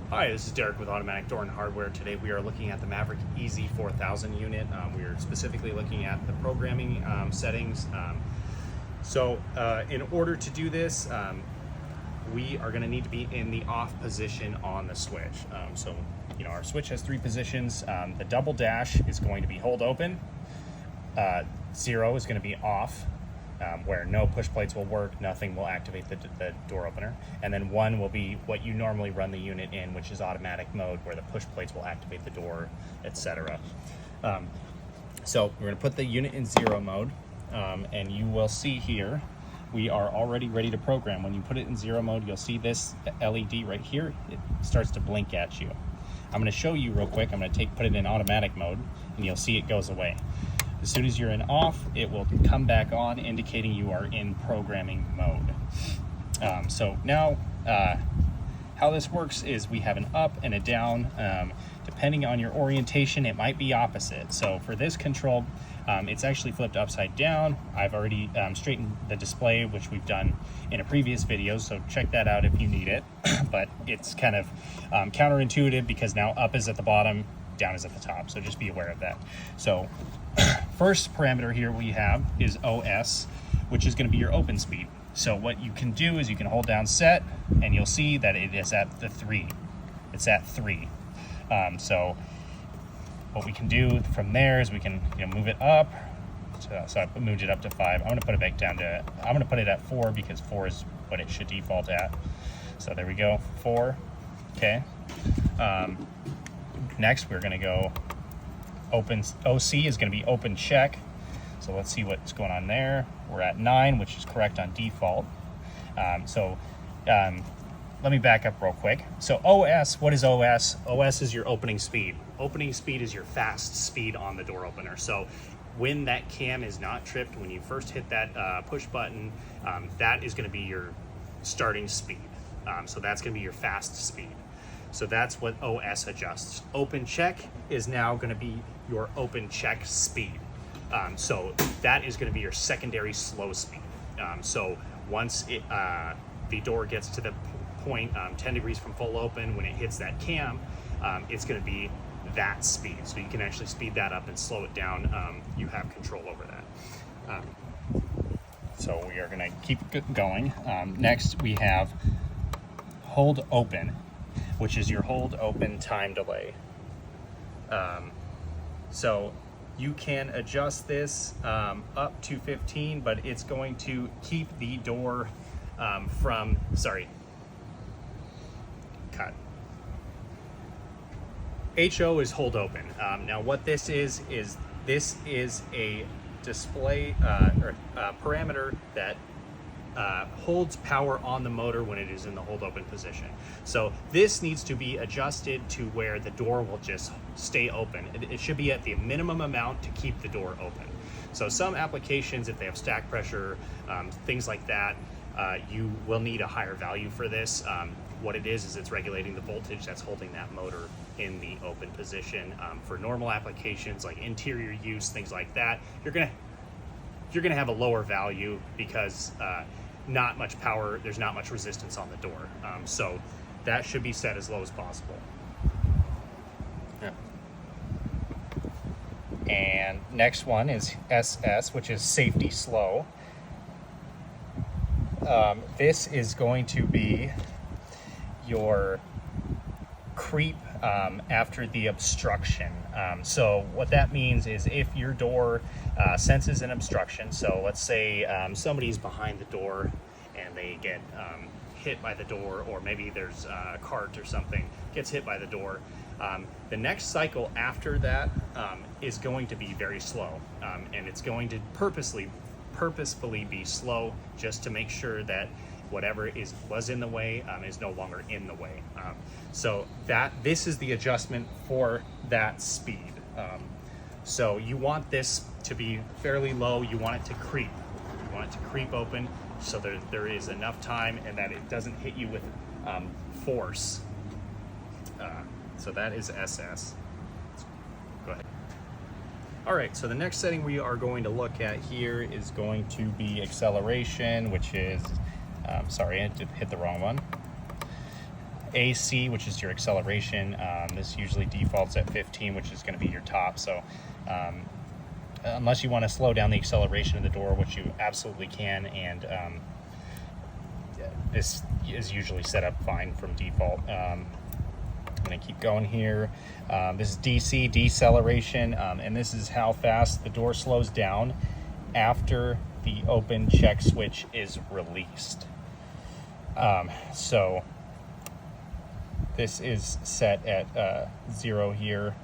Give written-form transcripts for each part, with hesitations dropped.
Hi, this is Derek with Automatic Door and Hardware. Today we are looking at the Maverick EZ4000 unit. We are specifically looking at the programming settings. In order to do this, we are going to need to be in the off position on the switch. Our switch has three positions. The double dash is going to be hold open. 0 is going to be off. Where no push plates will work, nothing will activate the door opener. And then 1 will be what you normally run the unit in, which is automatic mode, where the push plates will activate the door, etc. So we're going to put the unit in 0 mode, and you will see here, we are already ready to program. When you put it in 0 mode, you'll see this LED right here, it starts to blink at you. I'm going to show you real quick. I'm going to put it in automatic mode, and you'll see it goes away. As soon as you're in off, it will come back on, indicating you are in programming mode. How this works is we have an up and a down. Depending on your orientation, it might be opposite. So for this control, it's actually flipped upside down. I've already straightened the display, which we've done in a previous video, so check that out if you need it. But it's kind of counterintuitive because now up is at the bottom, down is at the top, so just be aware of that. So first parameter here we have is OS, which is going to be your open speed. So what you can do is you can hold down set, and you'll see that it is at the 3. It's at 3. So what we can do from there is we can move it up. So I moved it up to 5. I'm going to put it back down to, I'm going to put it at 4 because 4 is what it should default at. So there we go, 4. Okay. Next we're going to go open. OC is going to be open check. So let's see what's going on there. We're at 9, which is correct on default. Let me back up real quick. So OS, what is OS? OS is your opening speed. Opening speed is your fast speed on the door opener. So when that cam is not tripped, when you first hit that push button, that is going to be your starting speed. So that's going to be your fast speed. So that's what OS adjusts. Open check is now going to be your open check speed. So that is going to be your secondary slow speed. So once the door gets to the point 10 degrees from full open, when it hits that cam, it's going to be that speed. So you can actually speed that up and slow it down. You have control over that. So we are going to keep going. Next we have hold open, which is your hold open time delay. So you can adjust this up to 15, but it's going to keep the door cut. HO is hold open. Now what this is a display or parameter that holds power on the motor when it is in the hold open position. So this needs to be adjusted to where the door will just stay open. It should be at the minimum amount to keep the door open. So some applications, if they have stack pressure, things like that, you will need a higher value for this. What it is it's regulating the voltage that's holding that motor in the open position. For normal applications like interior use, things like that, you're gonna have a lower value because not much power, there's not much resistance on the door. So that should be set as low as possible. Yeah. And next one is SS, which is safety slow. This is going to be your creep after the obstruction. So what that means is if your door senses an obstruction, so let's say somebody's behind the door and they get hit by the door, or maybe there's a cart or something gets hit by the door, the next cycle after that is going to be very slow, and it's going to purposefully be slow just to make sure that whatever was in the way is no longer in the way. So this is the adjustment for that speed. So you want this to be fairly low. You want it to creep. You want it to creep open so there is enough time and that it doesn't hit you with force. So that is SS. Go ahead. All right, so the next setting we are going to look at here is going to be acceleration, which is, sorry, I hit the wrong one. AC, which is your acceleration. This usually defaults at 15, which is going to be your top. So unless you want to slow down the acceleration of the door, which you absolutely can, and this is usually set up fine from default. I'm going to keep going here. This is DC, deceleration, and this is how fast the door slows down after the open check switch is released. So this is set at 0 here,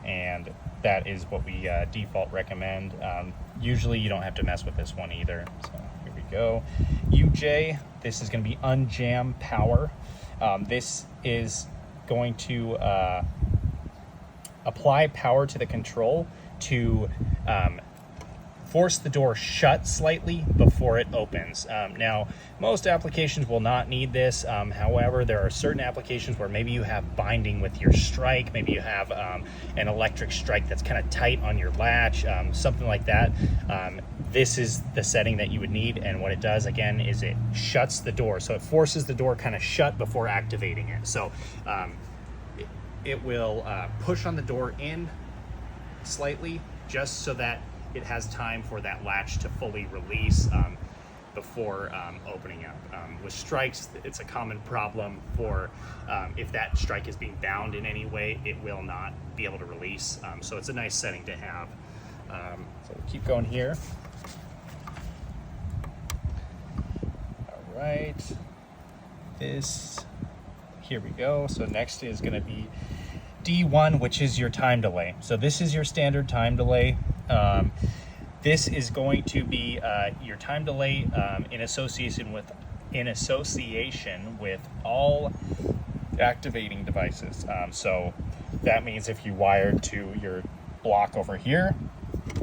and that is what we default recommend. Usually you don't have to mess with this one either. So here we go. UJ, this is going to be unjam power. This is going to apply power to the control to force the door shut slightly before it opens. Now, most applications will not need this. However, there are certain applications where maybe you have binding with your strike, maybe you have an electric strike that's kind of tight on your latch, something like that. This is the setting that you would need, and what it does, again, is it shuts the door. So it forces the door kind of shut before activating it. So it will push on the door in slightly, just so that it has time for that latch to fully release before opening up. With strikes, it's a common problem for if that strike is being bound in any way, it will not be able to release. So it's a nice setting to have. So we'll keep going here. All right, here we go. So next is going to be D1, which is your time delay. So this is your standard time delay. This is going to be your time delay in association with all activating devices. So that means if you wired to your block over here,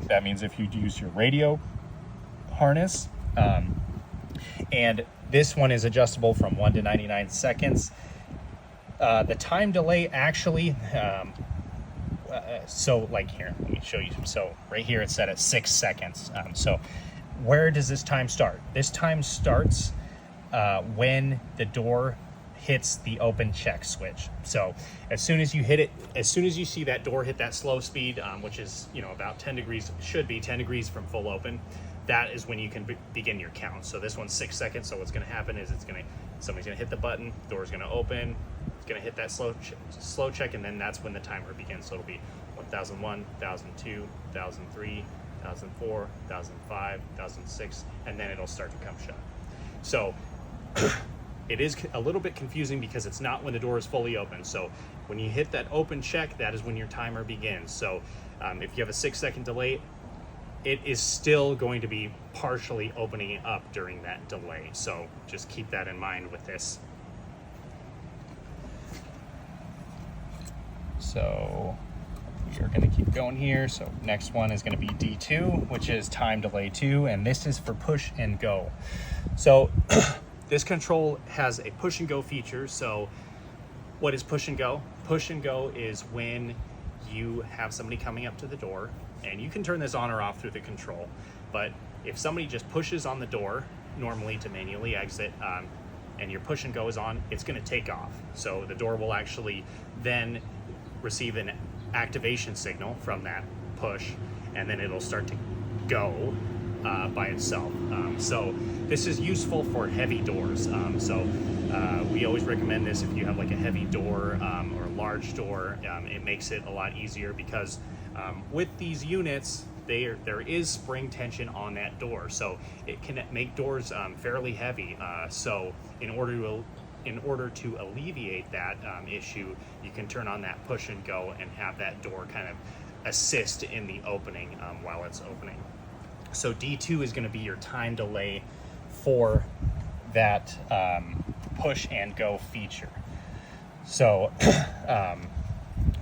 that means if you use your radio harness, and this one is adjustable from 1 to 99 seconds. The time delay actually, so like here, let me show you. So right here it's set at 6 seconds. So where does this time start? This time starts when the door hits the open check switch. So as soon as you hit it, as soon as you see that door hit that slow speed, which is, you know, about 10 degrees, should be 10 degrees from full open, that is when you can begin your count. So this one's 6 seconds. So what's going to happen is somebody's going to hit the button, door's going to open, it's going to hit that slow check, and then that's when the timer begins. So it'll be 1001, 1002, 1003, 1004, 1005, 1006, and then it'll start to come shut. So it is a little bit confusing because it's not when the door is fully open. So when you hit that open check, that is when your timer begins. So if you have a 6 second delay, it is still going to be partially opening it up during that delay. So just keep that in mind with this. So we are going to keep going here. So next one is going to be D2, which is time delay 2, and this is for push and go. So this control has a push and go feature. So what is push and go? Push and go is when you have somebody coming up to the door, and you can turn this on or off through the control, but if somebody just pushes on the door normally to manually exit, and your push and go is on, it's going to take off. So the door will actually then receive an activation signal from that push, and then it'll start to go by itself. So this is useful for heavy doors. We always recommend this if you have like a heavy door or a large door. It makes it a lot easier because with these units, there is spring tension on that door, so it can make doors fairly heavy. So in order to alleviate that issue, you can turn on that push and go and have that door kind of assist in the opening while it's opening. So D2 is going to be your time delay for that push and go feature. So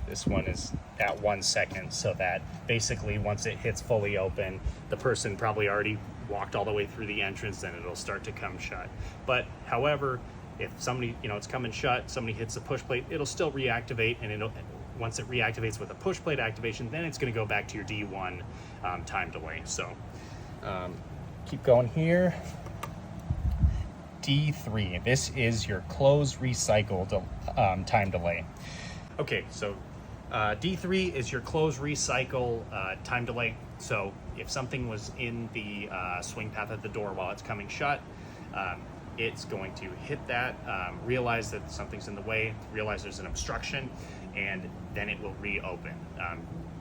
this one is at 1 second, so that basically once it hits fully open, the person probably already walked all the way through the entrance, then it'll start to come shut. But however, if somebody, it's coming shut, somebody hits the push plate, it'll still reactivate, and once it reactivates with a push plate activation, then it's going to go back to your D1 time delay. So keep going here. D3. This is your close recycle time delay. Okay, so D3 is your close recycle time delay. So if something was in the swing path of the door while it's coming shut, it's going to hit that, realize that something's in the way, realize there's an obstruction, and then it will reopen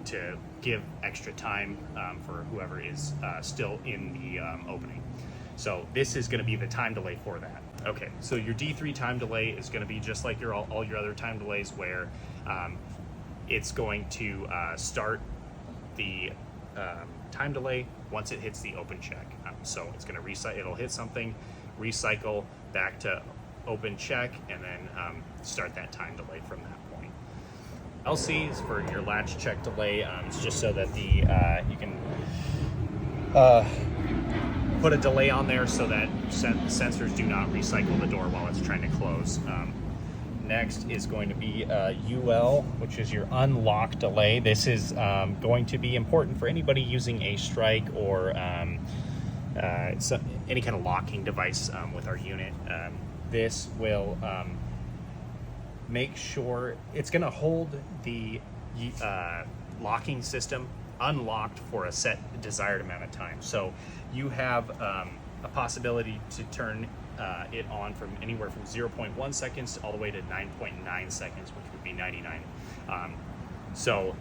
to give extra time for whoever is still in the opening. So this is going to be the time delay for that. Okay, so your D3 time delay is going to be just like all your other time delays, where it's going to start the time delay once it hits the open check. So it's going to recycle, it'll hit something, recycle back to open check, and then start that time delay from that point. LC is for your latch check delay. It's just so that the you can put a delay on there so that sensors do not recycle the door while it's trying to close. Next is going to be UL, which is your unlock delay. This is going to be important for anybody using a strike or any kind of locking device with our unit. This will make sure it's going to hold the locking system unlocked for a set desired amount of time. So you have a possibility to turn it on from anywhere from 0.1 seconds all the way to 9.9 seconds, which would be 99. So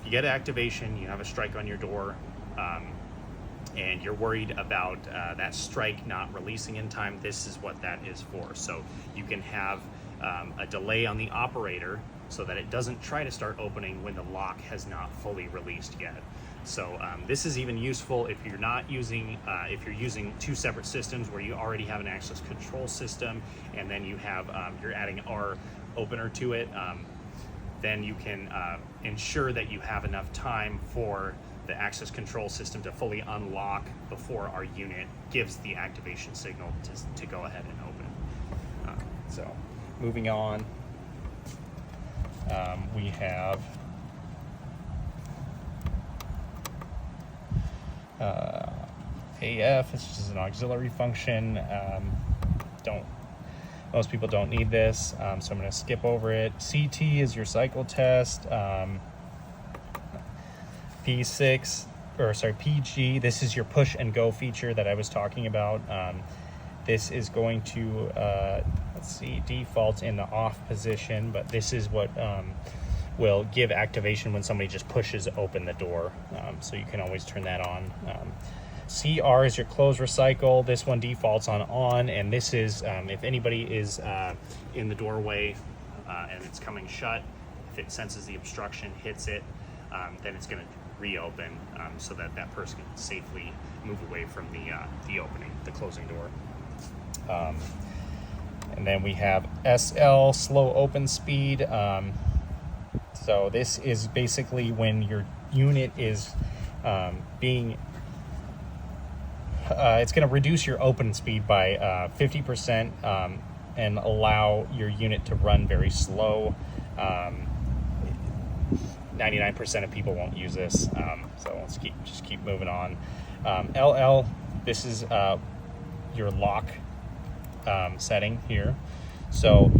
you get activation, you have a strike on your door, and you're worried about that strike not releasing in time. This is what that is for. So you can have a delay on the operator so that it doesn't try to start opening when the lock has not fully released yet. So this is even useful if you're not using, if you're using two separate systems where you already have an access control system, and then you have, you're adding our opener to it. Then you can ensure that you have enough time for the access control system to fully unlock before our unit gives the activation signal to go ahead and open. So moving on, we have AF. This is an auxiliary function. Most people don't need this, so I'm going to skip over it. CT is your cycle test. PG, this is your push and go feature that I was talking about. This is going to, default in the off position, but this is what will give activation when somebody just pushes open the door. So you can always turn that on. CR is your close recycle. This one defaults on, and this is if anybody is in the doorway and it's coming shut, if it senses the obstruction, hits it, then it's going to reopen so that that person can safely move away from the opening, the closing door. And then we have SL, slow open speed. So this is basically when your unit is it's going to reduce your open speed by 50% and allow your unit to run very slow. 99% of people won't use this, so let's just keep moving on. LL, this is your lock setting here. So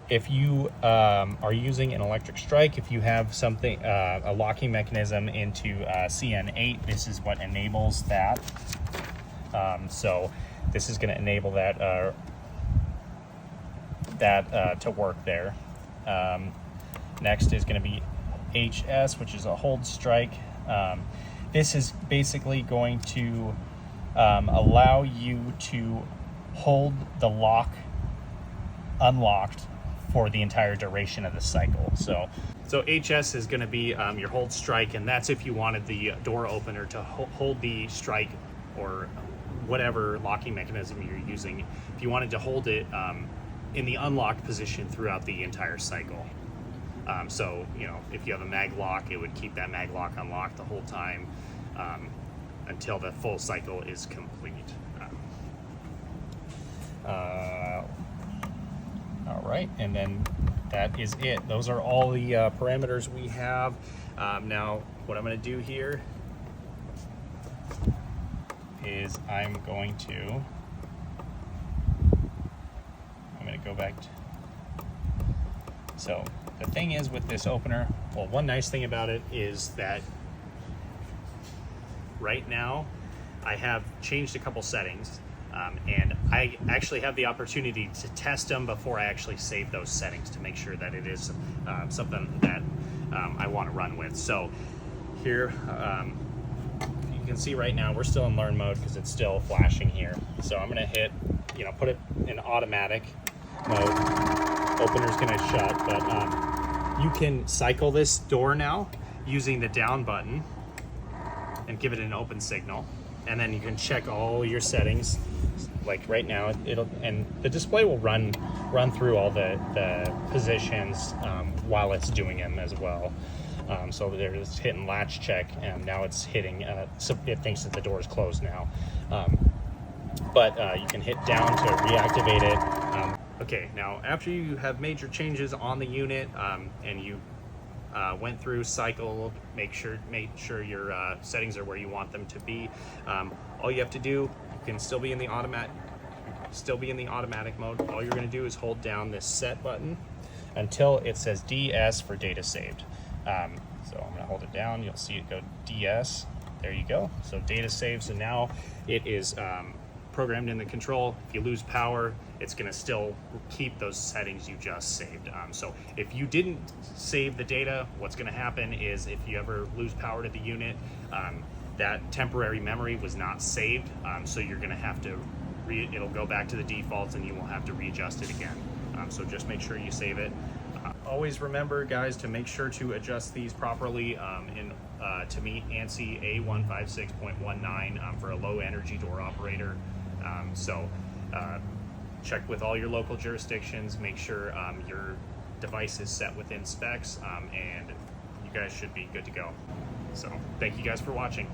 if you are using an electric strike, if you have something, a locking mechanism into CN8, this is what enables that. So this is going to enable that to work there. Next is going to be HS, which is a hold strike. This is basically going to allow you to hold the lock unlocked for the entire duration of the cycle. So HS is going to be your hold strike, and that's if you wanted the door opener to hold the strike or whatever locking mechanism you're using. If you wanted to hold it in the unlocked position throughout the entire cycle. So, you know, if you have a mag lock, it would keep that mag lock unlocked the whole time until the full cycle is complete. All right, and then that is it. Those are all the parameters we have. Now, what I'm going to do here is I'm going to go back to, so the thing is with this opener, well, one nice thing about it is that right now I have changed a couple settings, and I actually have the opportunity to test them before I actually save those settings to make sure that it is something that I want to run with. So here, you can see right now we're still in learn mode because it's still flashing here. So I'm gonna hit, put it in automatic mode. Opener's gonna shut, but you can cycle this door now using the down button and give it an open signal, and then you can check all your settings. Like right now, and the display will run through all the positions while it's doing them as well. So there's hitting latch check, and now it's hitting. So it thinks that the door is closed now, but you can hit down to reactivate it. Okay, now after you have made your changes on the unit, and you went through, cycle, make sure your settings are where you want them to be. All you have to do, you can still be in the automatic mode. All you're going to do is hold down this set button until it says DS for data saved. So I'm going to hold it down. You'll see it go DS. There you go. So data saved. So now it is programmed in the control. If you lose power, it's going to still keep those settings you just saved. So if you didn't save the data, what's going to happen is if you ever lose power to the unit, that temporary memory was not saved. So you're going to have to, it'll go back to the defaults and you will have to readjust it again. So just make sure you save it. Always remember, guys, to make sure to adjust these properly to meet ANSI A156.19 for a low energy door operator. Check with all your local jurisdictions, make sure your device is set within specs, and you guys should be good to go. So thank you guys for watching.